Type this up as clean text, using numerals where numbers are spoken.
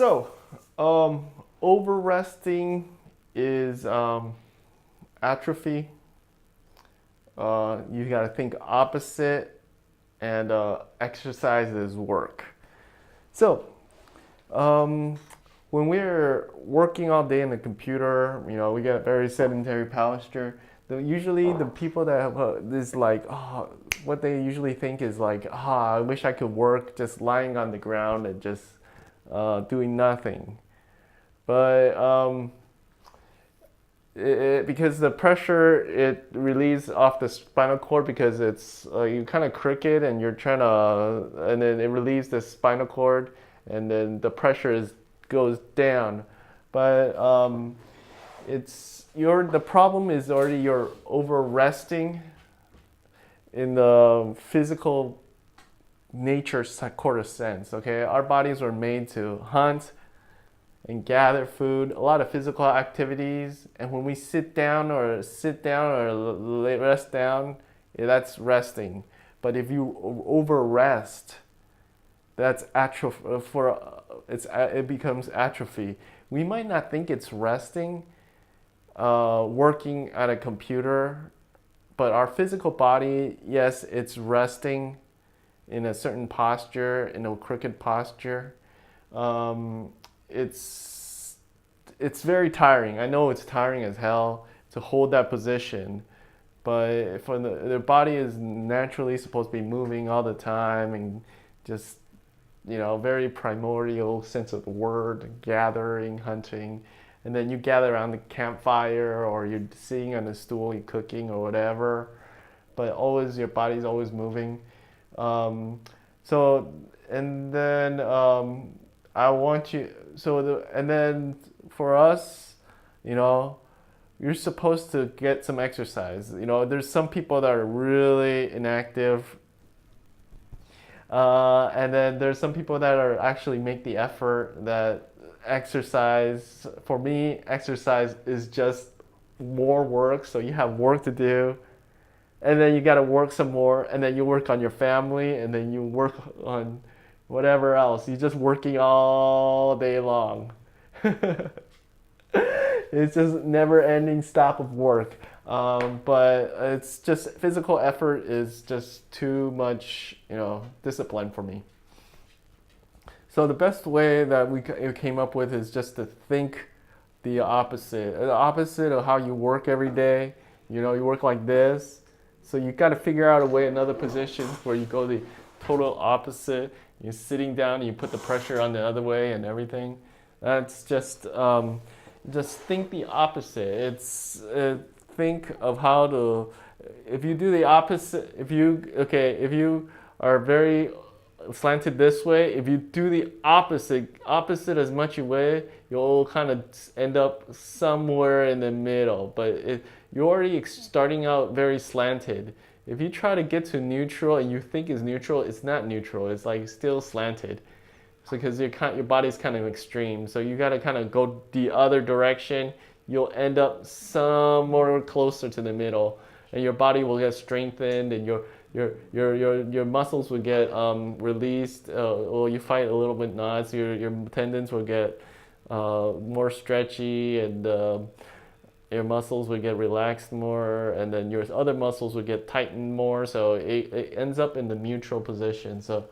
So, um, over resting is atrophy. You got to think opposite, and exercise is work. So, um, when we're working all day in the computer, we get very sedentary posture. Usually, the people that have this like, what they usually think is like, I wish I could work just lying on the ground and just doing nothing. But because the pressure it relieves off the spinal cord because it's you kind of cricket and you're trying to and then it relieves the spinal cord and then the pressure goes down, but it's the problem is already you're over resting in the physical nature sort of sense. Okay, our bodies were made to hunt and gather food, a lot of physical activities. And when we sit down or rest down, that's resting. But if you over rest, that's atrophy. It becomes atrophy. We might not think it's resting, working at a computer, but our physical body, yes, it's resting in a certain posture, in a crooked posture. Um, it's very tiring. I know it's tiring as hell to hold that position, but for the body is naturally supposed to be moving all the time and just very primordial sense of the word, gathering, hunting, and then you gather around the campfire or you're sitting on a stool, you're cooking or whatever, but always your body's always moving. Um, so and then I want you. And then for us, you know, you're supposed to get some exercise. There's some people that are really inactive, and then there's some people that are actually make the effort. That exercise for me, exercise is just more work. So you have work to do, and then you got to work some more, and then you work on your family, and then you work on whatever else. You're just working all day long. It's just never ending stop of work. But it's just physical effort is just too much, discipline for me. So the best way that we came up with is just to think the opposite of how you work every day. You work like this, so you got to figure out a way, another position where you go the total opposite. You're sitting down, and you put the pressure on the other way, and everything. That's just think the opposite. It's think of how to. If you do the opposite, if you are very slanted this way, if you do the opposite as much you way, you'll kind of end up somewhere in the middle. But you're already starting out very slanted. If you try to get to neutral and you think it's neutral, it's not neutral. It's like still slanted. So because your body's kind of extreme, so you got to kind of go the other direction. You'll end up somewhere closer to the middle, and your body will get strengthened, and your muscles will get released. Or you fight a little bit knots. Your tendons will get more stretchy, and your muscles will get relaxed more, and then your other muscles will get tightened more. So it ends up in the neutral position. So